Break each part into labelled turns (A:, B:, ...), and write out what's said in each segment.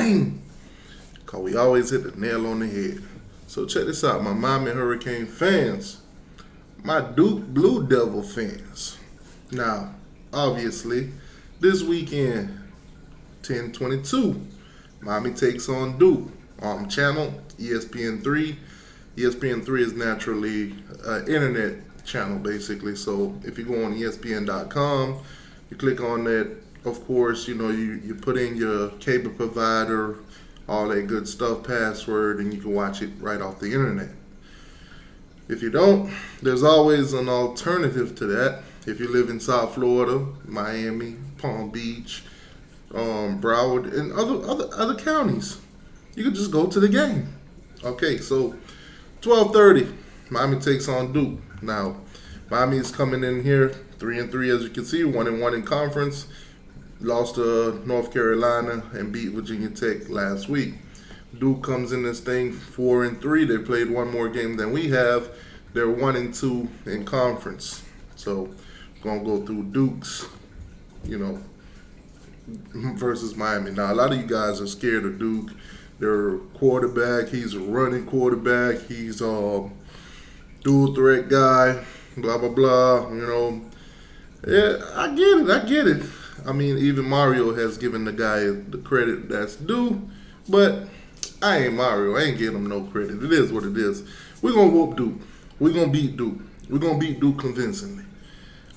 A: game. Because we always hit the nail on the head. So check this out, my Miami Hurricane fans, my Duke Blue Devil fans. Now, obviously, this weekend, 10/22, Miami takes on Duke. Channel, ESPN3. ESPN3 is naturally an internet channel, basically. So if you go on ESPN.com, you click on that. Of course, you put in your cable provider, all that good stuff, password, and you can watch it right off the internet. If you don't, there's always an alternative to that. If you live in South Florida, Miami, Palm Beach, Broward, and other counties, you can just go to the game. Okay, so 12:30, Miami takes on Duke. Now, Miami is coming in here 3-3, as you can see, 1-1 in conference. Lost to North Carolina and beat Virginia Tech last week. Duke comes in this thing 4-3. They played one more game than we have. They're 1-2 in conference. So, gonna go through Duke's, versus Miami. Now, a lot of you guys are scared of Duke. Their quarterback, he's a running quarterback. He's a dual threat guy. Blah blah blah. Yeah, I get it. I mean, even Mario has given the guy the credit that's due, but I ain't Mario. I ain't giving him no credit. It is what it is. We're going to whoop Duke. We're going to beat Duke. We're going to beat Duke convincingly.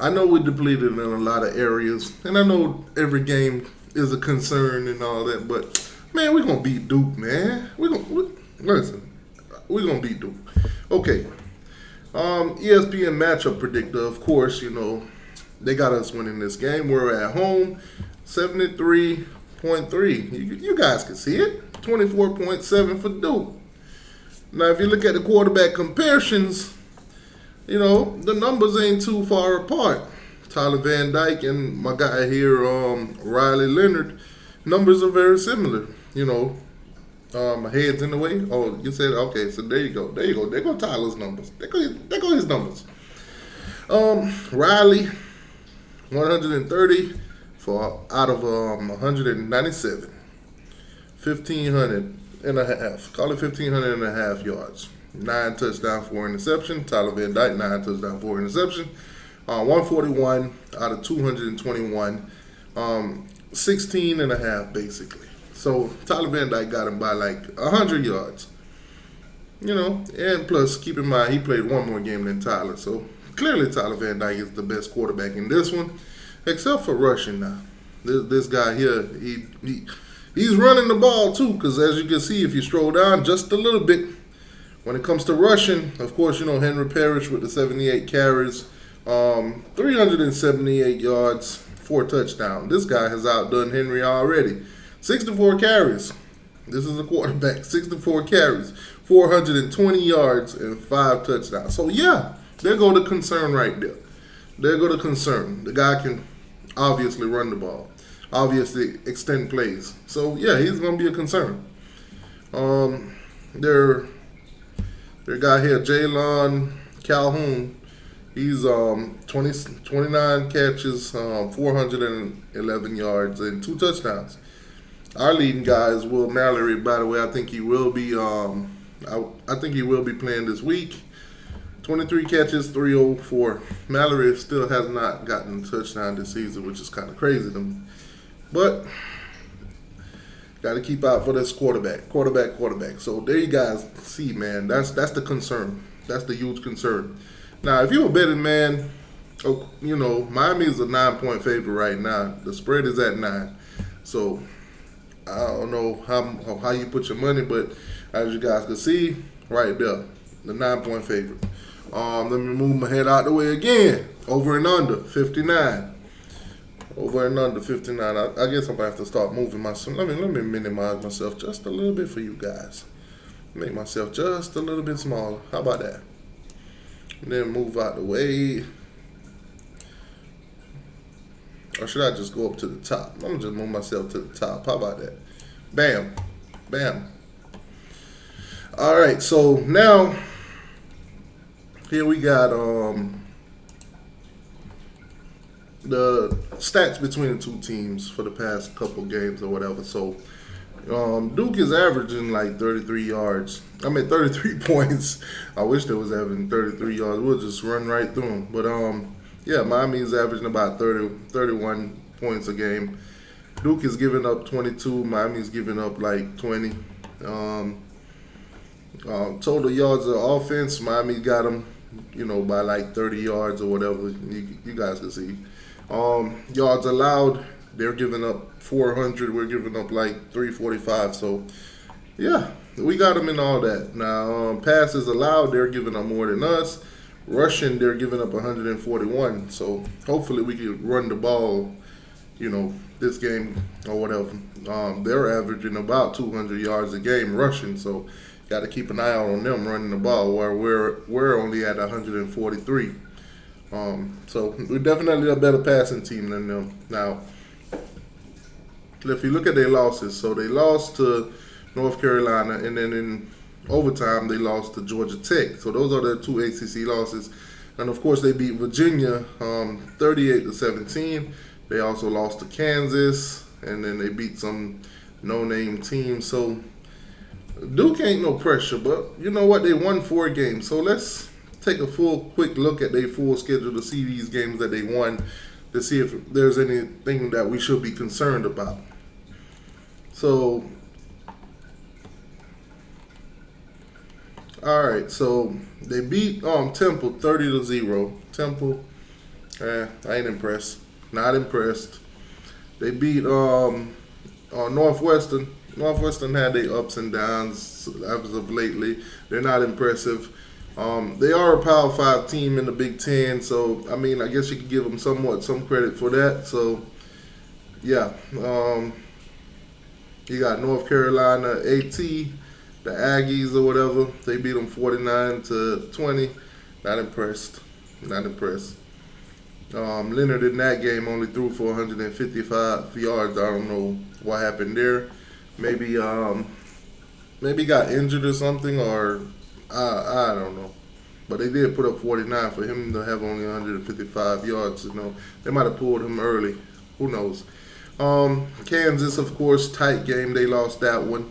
A: I know we're depleted in a lot of areas, and I know every game is a concern and all that, but, man, we're going to beat Duke, man. Listen, we're going to beat Duke. Okay. ESPN matchup predictor, of course, they got us winning this game. We're at home, 73.3. You guys can see it. 24.7 for Duke. Now, if you look at the quarterback comparisons, the numbers ain't too far apart. Tyler Van Dyke and my guy here, Riley Leonard, numbers are very similar. My head's in the way. Oh, you said, okay, so there you go. There go Tyler's numbers. There go his numbers. Riley, 130 out of 197. 1,500 and a half. Call it 1,500 and a half yards. 9 touchdowns, 4 interception. Tyler Van Dyke, 9 touchdowns, 4 interception. 141 out of 221. 16 and a half, basically. So Tyler Van Dyke got him by like 100 yards. And plus, keep in mind, he played one more game than Tyler. So clearly Tyler Van Dyke is the best quarterback in this one, except for rushing now. This guy here, he's running the ball too, because as you can see, if you scroll down just a little bit, when it comes to rushing, of course, Henry Parrish with the 78 carries, 378 yards, 4 touchdowns. This guy has outdone Henry already. 64 carries. This is a quarterback. 64 carries, 420 yards, and 5 touchdowns. So, yeah, there go the concern right there. There go the concern. The guy can obviously run the ball, obviously extend plays. So, yeah, he's going to be a concern. Their guy here, Jalen Calhoun, he's 29 catches, 411 yards, and 2 touchdowns. Our leading guy is Will Mallory. By the way, I think he will be. I think he will be playing this week. 23 catches, 304. Mallory still has not gotten a touchdown this season, which is kind of crazy to me. But got to keep out for this quarterback. So there you guys see, man. That's the concern. That's the huge concern. Now, if you're a betting man, Miami is a 9-point favorite right now. The spread is at 9. So I don't know how you put your money, but as you guys can see, right there, the 9-point favorite. Let me move my head out the way again. Over and under, 59. Over and under, 59. I guess I'm going to have to start moving myself. Let me minimize myself just a little bit for you guys. Make myself just a little bit smaller. How about that? And then move out the way. Or should I just go up to the top? I'm going to just move myself to the top. How about that? Bam. Bam. All right, so now here we got the stats between the two teams for the past couple games or whatever. So Duke is averaging like 33 yards. I mean 33 points. I wish they was averaging 33 yards. We'll just run right through them. But yeah, Miami is averaging about 31 points a game. Duke is giving up 22. Miami's giving up like 20. Um, Total yards of offense, Miami got them, by like 30 yards or whatever. You guys can see. Yards allowed, they're giving up 400. We're giving up like 345. So, yeah, we got them in all that. Now, passes allowed, they're giving up more than us. Rushing, they're giving up 141. So, hopefully, we can run the ball, this game or whatever. They're averaging about 200 yards a game rushing. So, got to keep an eye out on them running the ball, where we're only at 143. So we're definitely a better passing team than them. Now, if you look at their losses, so they lost to North Carolina, and then in overtime they lost to Georgia Tech. So those are their two ACC losses, and of course they beat Virginia 38-17. They also lost to Kansas, and then they beat some no-name teams. So Duke ain't no pressure, but you know what? They won 4 games. So let's take a quick look at their full schedule to see these games that they won, to see if there's anything that we should be concerned about. So, all right. So they beat Temple 30-0. Temple, I ain't impressed. Not impressed. They beat Northwestern. Northwestern had their ups and downs as of lately. They're not impressive. They are a Power 5 team in the Big Ten, so, I mean, I guess you could give them some credit for that. So, yeah. You got North Carolina AT, the Aggies or whatever. They beat them 49-20. Not impressed. Not impressed. Leonard in that game only threw for 155 yards. I don't know what happened there. Maybe got injured or something, or I don't know. But they did put up 49 for him to have only 155 yards. They might have pulled him early. Who knows? Kansas, of course, tight game. They lost that one,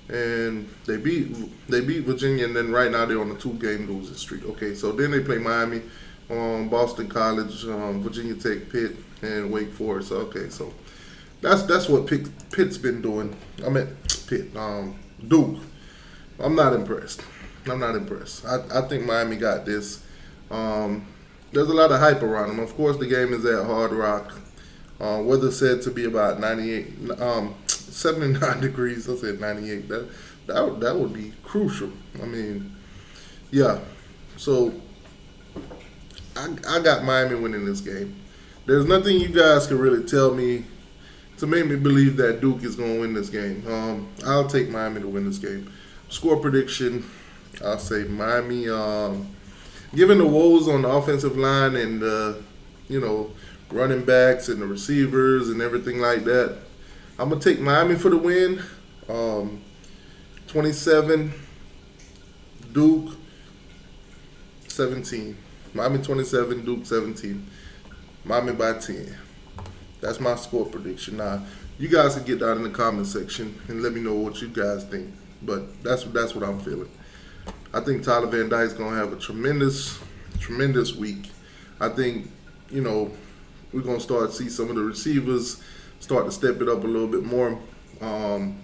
A: and they beat Virginia, and then right now they're on a 2-game losing streak. Okay, so then they play Miami, Boston College, Virginia Tech, Pitt, and Wake Forest. Okay, so that's what Pitt's been doing. I mean, Duke. I'm not impressed. I think Miami got this. There's a lot of hype around them. Of course, the game is at Hard Rock. Weather said to be about 79 degrees. I said 98. That would be crucial. I mean, yeah. So I got Miami winning this game. There's nothing you guys can really tell me to make me believe that Duke is going to win this game. I'll take Miami to win this game. Score prediction, I'll say Miami. Given the woes on the offensive line and running backs and the receivers and everything like that, I'm going to take Miami for the win. 27, Duke 17. Miami 27, Duke 17. Miami by 10. That's my score prediction. Now, you guys can get down in the comment section and let me know what you guys think. But that's what I'm feeling. I think Tyler Van Dyke's going to have a tremendous week. I think, we're going to start to see some of the receivers start to step it up a little bit more.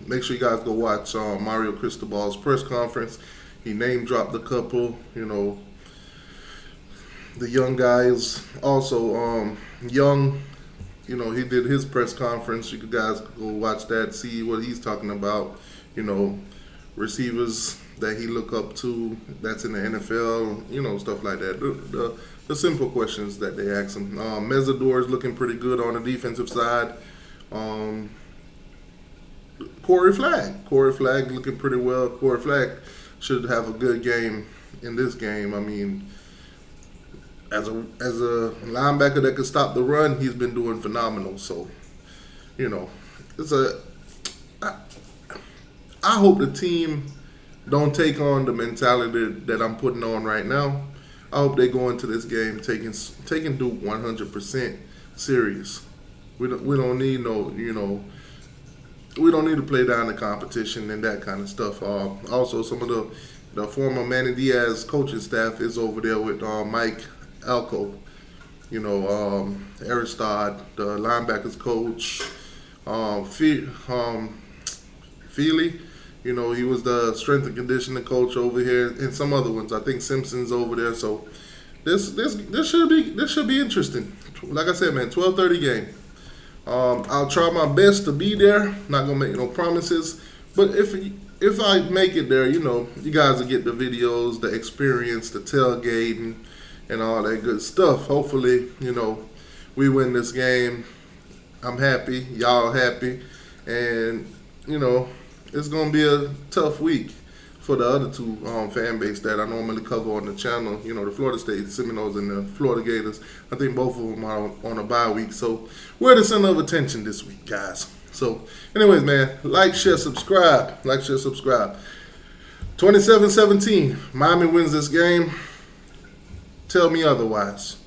A: Make sure you guys go watch Mario Cristobal's press conference. He name dropped a couple, the young guys. Also, Young, he did his press conference. You guys go watch that, see what he's talking about. Receivers that he look up to that's in the NFL, stuff like that. The simple questions that they ask him. Mesidor is looking pretty good on the defensive side. Corey Flagg looking pretty well. Corey Flagg should have a good game in this game. I mean, as a linebacker that could stop the run, he's been doing phenomenal. So, I hope the team don't take on the mentality that I'm putting on right now. I hope they go into this game taking Duke 100% serious. We don't need no we don't need to play down the competition and that kind of stuff. Also, some of the former Manny Diaz coaching staff is over there with Mike Alco, Aristod, the linebackers coach, Feely. He was the strength and conditioning coach over here, and some other ones. I think Simpson's over there. So this should be interesting. Like I said, man, 12:30 game. I'll try my best to be there. Not gonna make no promises, but if I make it there, you guys will get the videos, the experience, the tailgating, and all that good stuff. Hopefully, we win this game. I'm happy, y'all happy, and it's gonna be a tough week for the other two fan base that I normally cover on the channel. The Florida State Seminoles and the Florida Gators. I think both of them are on a bye week, so we're the center of attention this week, guys. So, anyways, man, like, share, subscribe. 27-17, Miami wins this game. Tell me otherwise.